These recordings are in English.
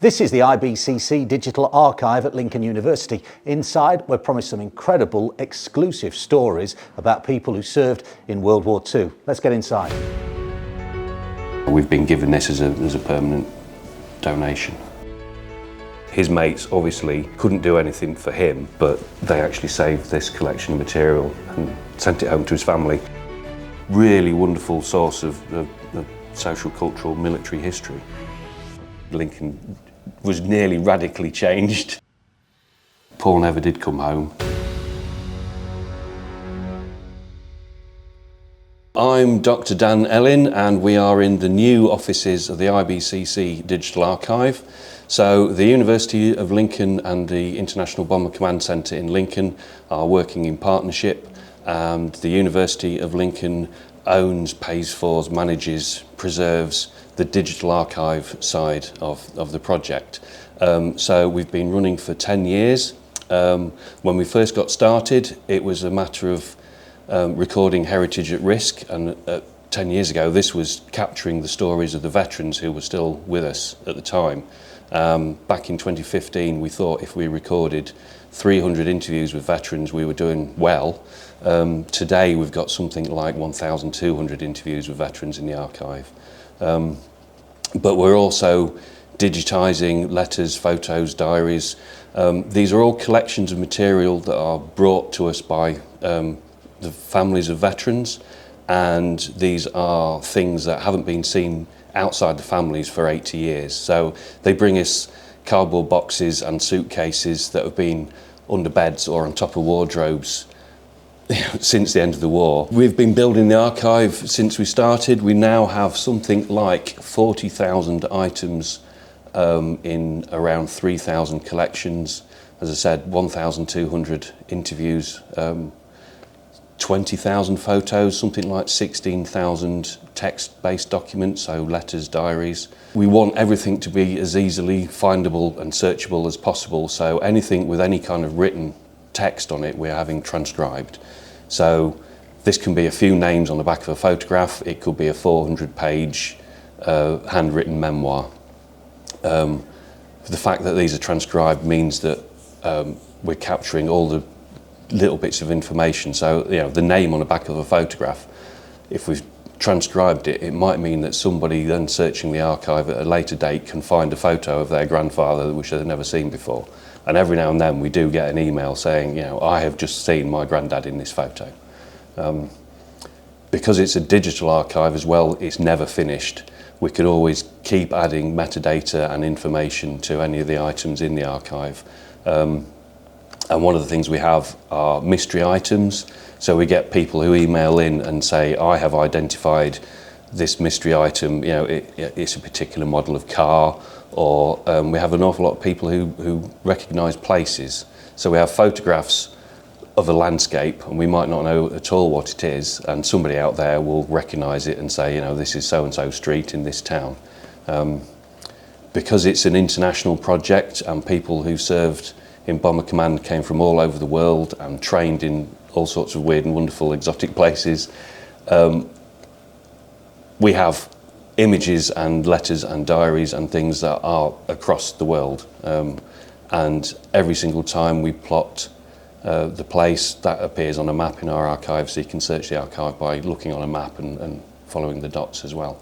This is the IBCC Digital Archive at Lincoln University. Inside, we're promised some incredible, exclusive stories about people who served in World War II. Let's get inside. We've been given this as a permanent donation. His mates obviously couldn't do anything for him, but they actually saved this collection of material and sent it home to his family. Really wonderful source of social, cultural, military history. Lincoln was nearly radically changed. Paul never did come home. I'm Dr. Dan Ellin, and we are in the new offices of the IBCC Digital Archive. So the University of Lincoln and the International Bomber Command Centre in Lincoln are working in partnership, and the University of Lincoln owns, pays for, manages, preserves the digital archive side of the project. So we've been running for 10 years. When we first got started, it was a matter of recording heritage at risk, and 10 years ago this was capturing the stories of the veterans who were still with us at the time. Back in 2015 we thought if we recorded 300 interviews with veterans we were doing well. Today we've got something like 1,200 interviews with veterans in the archive. But we're also digitising letters, photos, diaries. These are all collections of material that are brought to us by the families of veterans, and these are things that haven't been seen outside the families for 80 years. So they bring us cardboard boxes and suitcases that have been under beds or on top of wardrobes since the end of the war. We've been building the archive since we started. We now have something like 40,000 items in around 3,000 collections. As I said, 1,200 interviews, 20,000 photos, something like 16,000 text-based documents, so letters, diaries. We want everything to be as easily findable and searchable as possible, so anything with any kind of written text on it we're having transcribed. So this can be a few names on the back of a photograph, it could be a 400-page handwritten memoir. The fact that these are transcribed means that we're capturing all the little bits of information. So, you know, the name on the back of a photograph, if we've transcribed it, it might mean that somebody then searching the archive at a later date can find a photo of their grandfather which they've never seen before. And every now and then we do get an email saying, you know, I have just seen my granddad in this photo. Because it's a digital archive as well, it's never finished. We could always keep adding metadata and information to any of the items in the archive. And one of the things we have are mystery items. So we get people who email in and say, I have identified this mystery item, you know, it's a particular model of car, or we have an awful lot of people who recognise places. So we have photographs of a landscape and we might not know at all what it is, and somebody out there will recognise it and say, you know, this is so-and-so street in this town. Because it's an international project and people who served in Bomber Command came from all over the world and trained in all sorts of weird and wonderful exotic places, we have images and letters and diaries and things that are across the world. And every single time we plot the place, that appears on a map in our archive, so you can search the archive by looking on a map and following the dots as well.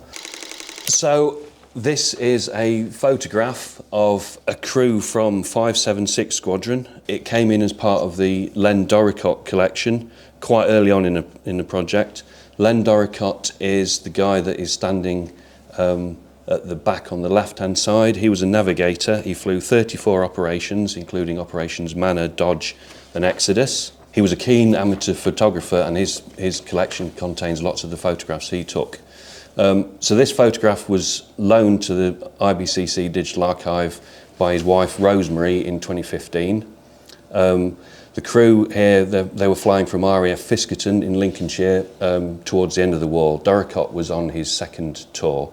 So this is a photograph of a crew from 576 Squadron. It came in as part of the Len Doricott collection quite early on in the project. Len Doricott is the guy that is standing at the back on the left-hand side. He was a navigator. He flew 34 operations, including Operations Manna, Dodge and Exodus. He was a keen amateur photographer, and his collection contains lots of the photographs he took. So this photograph was loaned to the IBCC Digital Archive by his wife Rosemary in 2015. The crew here, they were flying from RAF Fiskerton in Lincolnshire towards the end of the war. Doricott was on his second tour.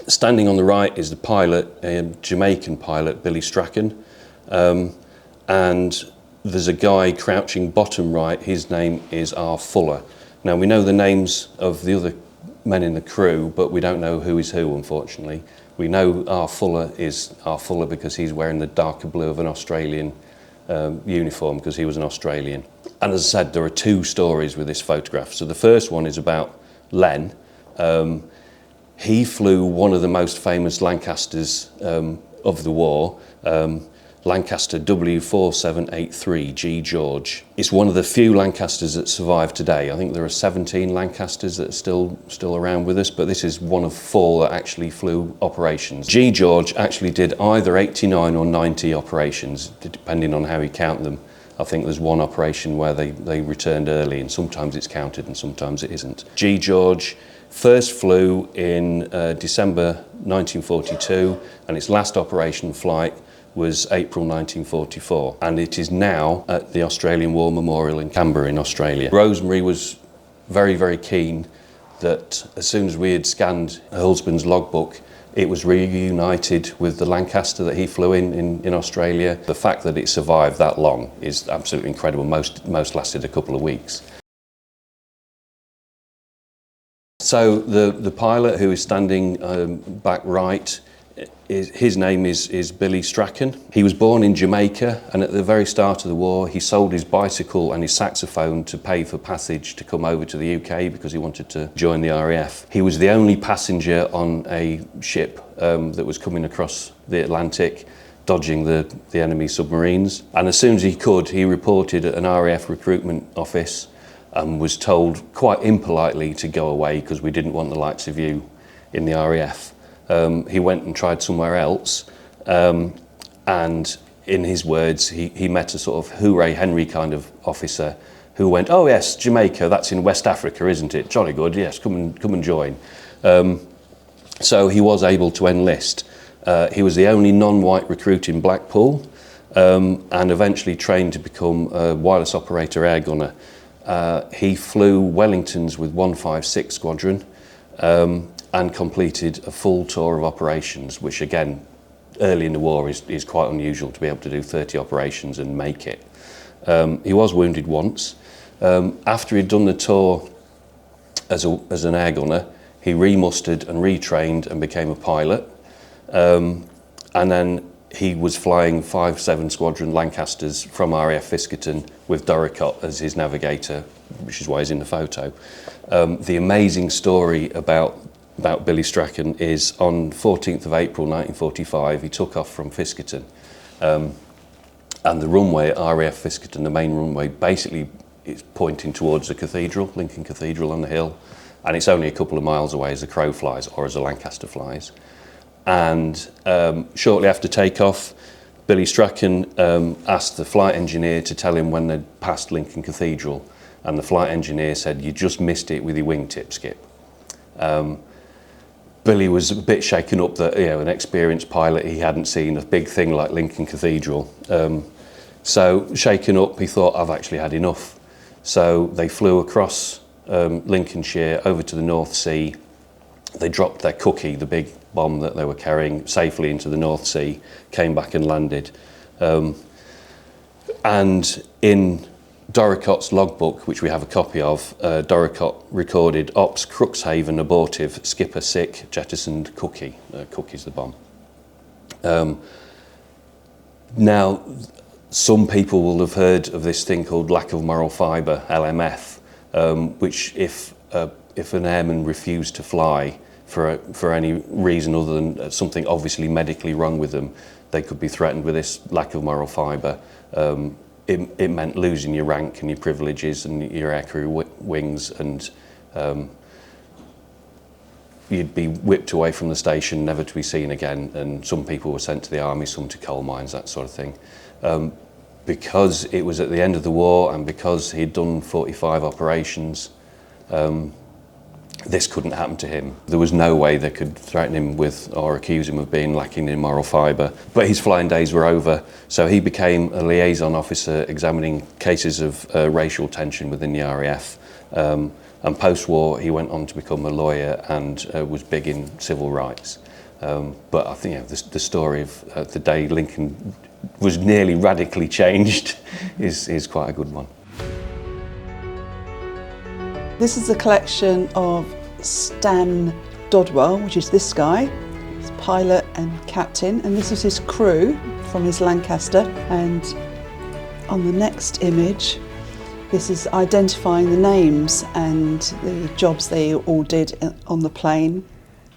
Standing on the right is the pilot, Jamaican pilot Billy Strachan, and there's a guy crouching bottom right. His name is R. Fuller. Now we know the names of the other men in the crew, but we don't know who is who, unfortunately. We know our Fuller is our Fuller because he's wearing the darker blue of an Australian uniform, because he was an Australian. And as I said, there are two stories with this photograph. So the first one is about Len. He flew one of the most famous Lancasters of the war, Lancaster W4783 G George. It's one of the few Lancasters that survive today. I think there are 17 Lancasters that are still around with us, but this is one of 4 that actually flew operations. G George actually did either 89 or 90 operations, depending on how you count them. I think there's one operation where they returned early, and sometimes it's counted and sometimes it isn't. G George first flew in December 1942, and its last operation flight was April 1944, and it is now at the Australian War Memorial in Canberra in Australia. Rosemary was very, very keen that as soon as we had scanned her husband's logbook, it was reunited with the Lancaster that he flew in Australia. The fact that it survived that long is absolutely incredible. Most lasted a couple of weeks. So the pilot who is standing back right, his name is Billy Strachan. He was born in Jamaica, and at the very start of the war he sold his bicycle and his saxophone to pay for passage to come over to the UK because he wanted to join the RAF. He was the only passenger on a ship that was coming across the Atlantic, dodging the enemy submarines. And as soon as he could, he reported at an RAF recruitment office and was told quite impolitely to go away because we didn't want the likes of you in the RAF. He went and tried somewhere else, and in his words, he met a sort of hooray Henry kind of officer who went, "Oh yes, Jamaica, that's in West Africa, isn't it? Jolly good, yes, come and join." So he was able to enlist. He was the only non-white recruit in Blackpool, and eventually trained to become a wireless operator air gunner. He flew Wellingtons with 156 Squadron, and completed a full tour of operations, which again, early in the war is quite unusual to be able to do 30 operations and make it. He was wounded once. After he'd done the tour as an air gunner, he remustered and retrained and became a pilot. And then he was flying 5-7 Squadron Lancasters from RAF Fiskerton with Dorricott as his navigator, which is why he's in the photo. The amazing story about Billy Strachan is on 14th of April 1945, he took off from Fiskerton, and the runway at RAF Fiskerton, the main runway, basically is pointing towards the cathedral, Lincoln Cathedral on the hill, and it's only a couple of miles away as the crow flies or as a Lancaster flies. And shortly after takeoff, Billy Strachan asked the flight engineer to tell him when they'd passed Lincoln Cathedral, and the flight engineer said, "You just missed it with your wingtip, Skip." Billy was a bit shaken up that, an experienced pilot, he hadn't seen a big thing like Lincoln Cathedral. So shaken up, he thought, I've actually had enough. So they flew across Lincolnshire over to the North Sea. They dropped their cookie, the big bomb that they were carrying, safely into the North Sea, came back and landed. And in Dorricott's logbook, which we have a copy of, Dorricott recorded Ops Crookshaven abortive, skipper sick, jettisoned cookie. Cookie's the bomb. Now, some people will have heard of this thing called lack of moral fibre, LMF, which if an airman refused to fly for any reason other than something obviously medically wrong with them, they could be threatened with this lack of moral fibre. It meant losing your rank and your privileges and your aircrew wings, and you'd be whipped away from the station, never to be seen again. And some people were sent to the army, some to coal mines, that sort of thing. Because it was at the end of the war and because he'd done 45 operations, this couldn't happen to him. There was no way they could threaten him with or accuse him of being lacking in moral fibre. But his flying days were over, so he became a liaison officer examining cases of racial tension within the RAF. And post-war, he went on to become a lawyer and was big in civil rights. But I think the story of the day Lincoln was nearly radically changed is quite a good one. This is a collection of Stan Dodwell, which is this guy. He's pilot and captain, and this is his crew from his Lancaster. And on the next image, this is identifying the names and the jobs they all did on the plane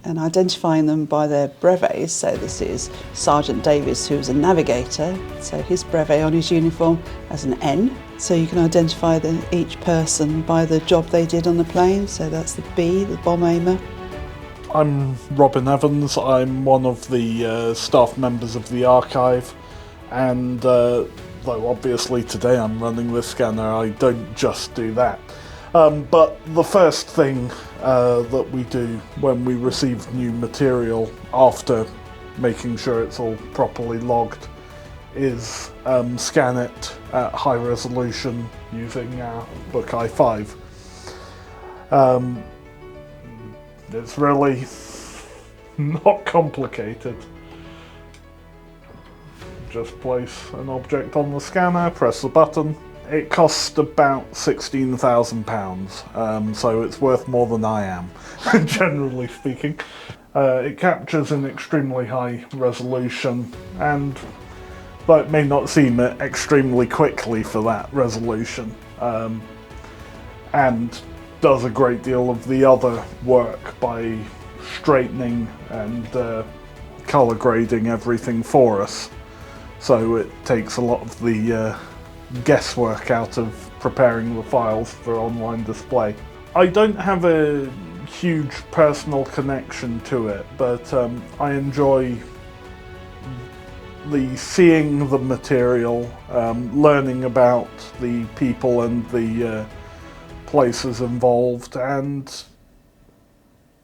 and identifying them by their brevets. So this is Sergeant Davis, who was a navigator. So his brevet on his uniform has an N. So you can identify each person by the job they did on the plane. So that's the B, the bomb aimer. I'm Robin Evans. I'm one of the staff members of the archive, and though obviously today I'm running this scanner, I don't just do that. But the first thing that we do when we receive new material, after making sure it's all properly logged, is scan it at high resolution using our Book i5. It's really not complicated. Just place an object on the scanner, press the button. It costs about £16,000, so it's worth more than I am, generally speaking. It captures in extremely high resolution, and though it may not seem extremely quickly for that resolution, and does a great deal of the other work by straightening and colour grading everything for us. So it takes a lot of the guesswork out of preparing the files for online display. I don't have a huge personal connection to it, but I enjoy seeing the material, learning about the people and the places involved, and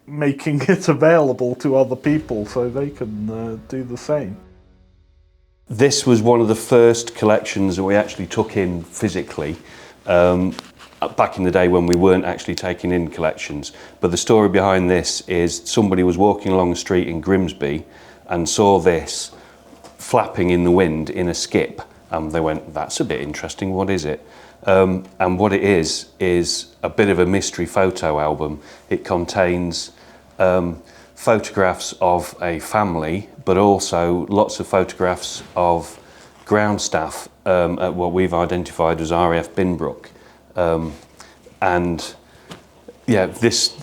making it available to other people so they can do the same. This was one of the first collections that we actually took in physically, back in the day when we weren't actually taking in collections. But the story behind this is somebody was walking along the street in Grimsby and saw this flapping in the wind in a skip. They went, "That's a bit interesting, what is it?" And what it is a bit of a mystery photo album. It contains photographs of a family, but also lots of photographs of ground staff at what we've identified as RAF Binbrook. And yeah, this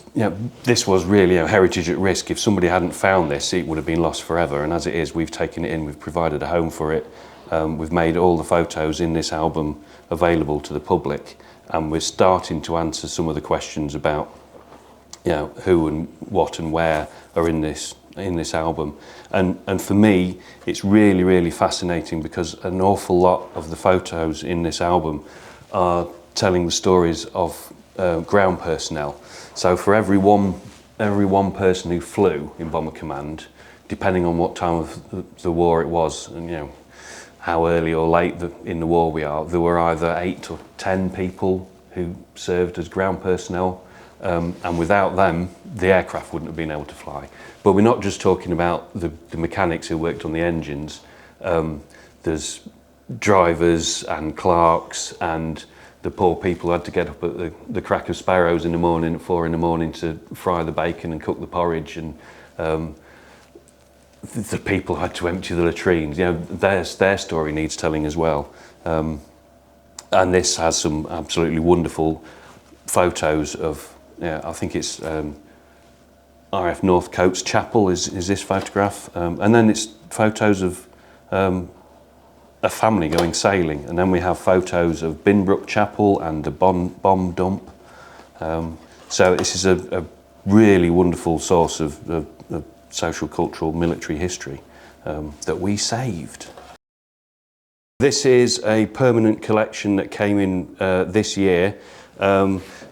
was really a heritage at risk. If somebody hadn't found this, it would have been lost forever. And as it is, we've taken it in, we've provided a home for it. We've made all the photos in this album available to the public, and we're starting to answer some of the questions about who and what and where are in this album. And for me, it's really, really fascinating because an awful lot of the photos in this album are telling the stories of ground personnel. So for every one person who flew in Bomber Command, depending on what time of the war it was, and how early or late in the war we are, there were either 8 or 10 people who served as ground personnel, and without them, the aircraft wouldn't have been able to fly. But we're not just talking about the mechanics who worked on the engines. There's drivers and clerks and the poor people who had to get up at the crack of sparrows in the morning at 4 in the morning to fry the bacon and cook the porridge, and the people who had to empty the latrines. Their story needs telling as well. And this has some absolutely wonderful photos of, I think it's RAF Northcote's Chapel is this photograph, and then it's photos of a family going sailing, and then we have photos of Binbrook Chapel and the bomb dump. So this is a really wonderful source of social, cultural, military history that we saved. This is a permanent collection that came in this year.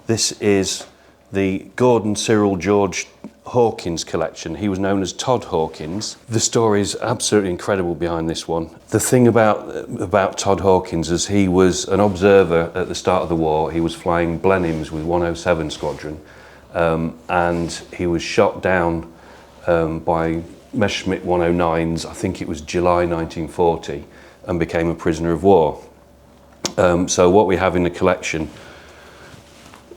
This is the Gordon Cyril George Hawkins collection. He was known as Todd Hawkins. The story is absolutely incredible behind this one. The thing about Todd Hawkins is he was an observer at the start of the war. He was flying Blenheims with 107 Squadron, and he was shot down by Messerschmitt 109s, I think it was July 1940, and became a prisoner of war. So what we have in the collection,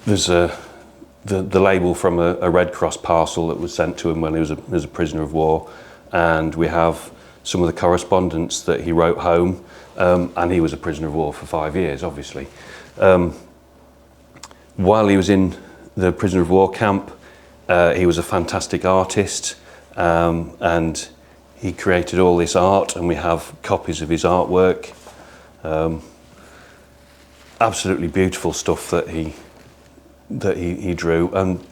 there's the label from a Red Cross parcel that was sent to him when he was a prisoner of war. and we have some of the correspondence that he wrote home, and he was a prisoner of war for 5 years, obviously. While he was in the prisoner of war camp, he was a fantastic artist, and he created all this art, and we have copies of his artwork. Absolutely beautiful stuff that he drew, and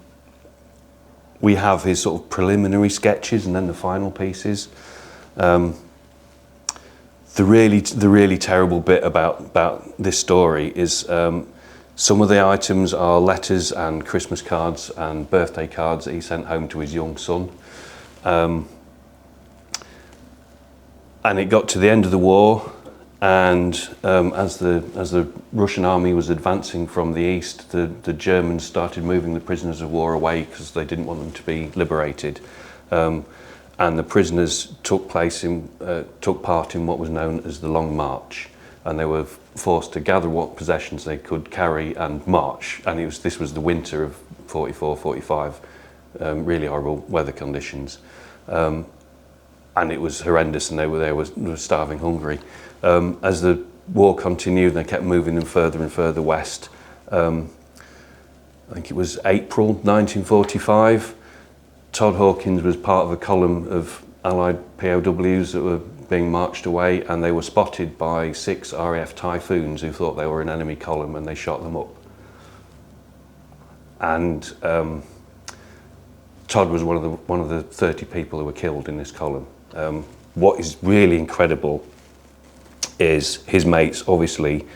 we have his sort of preliminary sketches and then the final pieces. The really terrible bit about this story is some of the items are letters and Christmas cards and birthday cards that he sent home to his young son. And it got to the end of the war, and as the Russian army was advancing from the east, the Germans started moving the prisoners of war away because they didn't want them to be liberated. And the prisoners took part in what was known as the Long March, and they were forced to gather what possessions they could carry and march. And this was the winter of 44, 45, really horrible weather conditions. And it was horrendous, and they were starving hungry. As the war continued, they kept moving them further and further west. I think it was April 1945. Todd Hawkins was part of a column of Allied POWs that were being marched away, and they were spotted by 6 RAF Typhoons who thought they were an enemy column, and they shot them up. And Todd was one of the 30 people who were killed in this column. What is really incredible is his mates obviously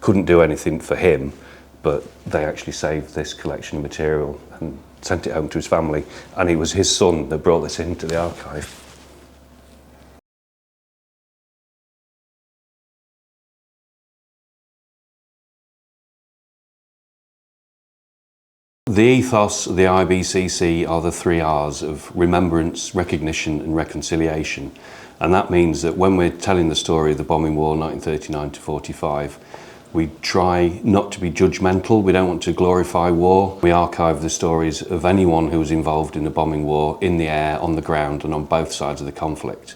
couldn't do anything for him, but they actually saved this collection of material and sent it home to his family, and it was his son that brought this into the archive. The ethos of the IBCC are the 3 R's of remembrance, recognition and reconciliation. And that means that when we're telling the story of the bombing war 1939 to 45, we try not to be judgmental. We don't want to glorify war. We archive the stories of anyone who was involved in the bombing war, in the air, on the ground and on both sides of the conflict.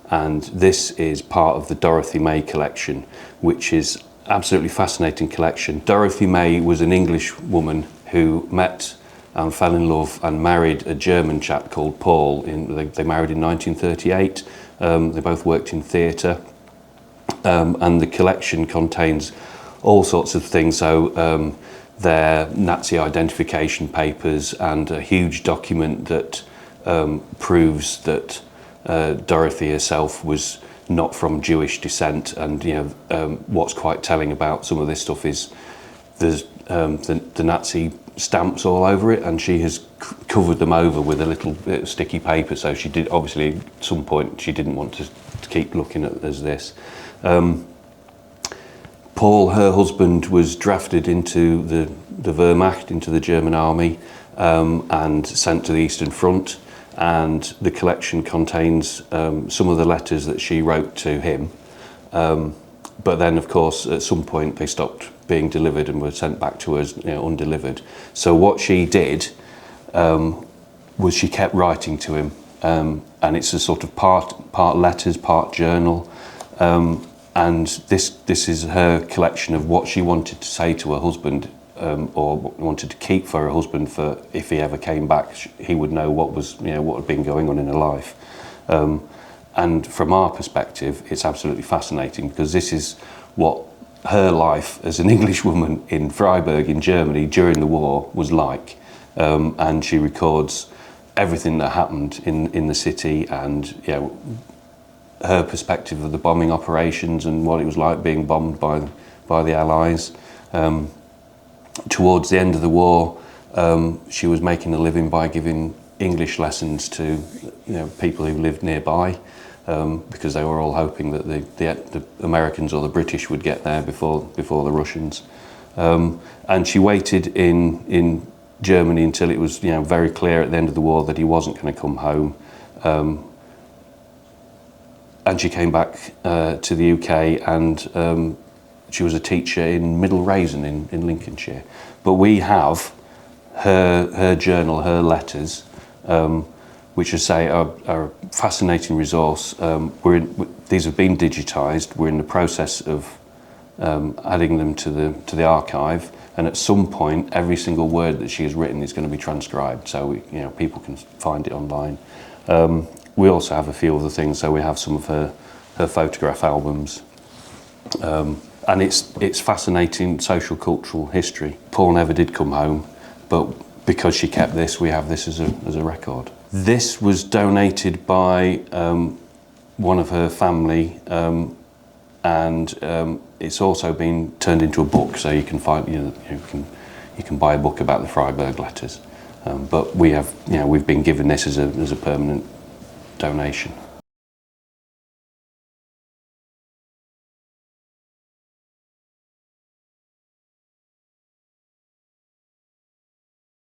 And this is part of the Dorothy May collection, which is absolutely fascinating collection. Dorothy May was an English woman who met and fell in love and married a German chap called Paul. They married in 1938. They both worked in theatre, and the collection contains all sorts of things. So their Nazi identification papers and a huge document that proves that Dorothy herself was not from Jewish descent. And what's quite telling about some of this stuff is there's the Nazi stamps all over it, and she has covered them over with a little bit of sticky paper, so she did, obviously at some point she didn't want to keep looking at as this. Paul, her husband, was drafted into the Wehrmacht, into the German army, and sent to the Eastern Front, and the collection contains some of the letters that she wrote to him, but then of course at some point they stopped being delivered and were sent back to us undelivered. So what she did was she kept writing to him, and it's a sort of part letters, part journal, and this is her collection of what she wanted to say to her husband, or wanted to keep for her husband, for if he ever came back he would know what had been going on in her life. And from our perspective it's absolutely fascinating, because this is what her life as an English woman in Freiburg in Germany during the war was like, and she records everything that happened in the city, and her perspective of the bombing operations and what it was like being bombed by the Allies. Towards the end of the war, she was making a living by giving English lessons to people who lived nearby, because they were all hoping that the Americans or the British would get there before the Russians. And she waited in Germany until it was very clear at the end of the war that he wasn't going to come home. And she came back to the UK, and she was a teacher in Middle Raisin in Lincolnshire. But we have her journal, her letters, which I say are a fascinating resource. These have been digitised. We're in the process of adding them to the archive, and at some point, every single word that she has written is going to be transcribed, so people can find it online. We also have a few other things. So we have some of her photograph albums, and it's fascinating social cultural history. Paul never did come home, but because she kept this, we have this as a record. This was donated by one of her family, and it's also been turned into a book, so you can find you can buy a book about the Freiburg letters. But we've been given this as a permanent donation.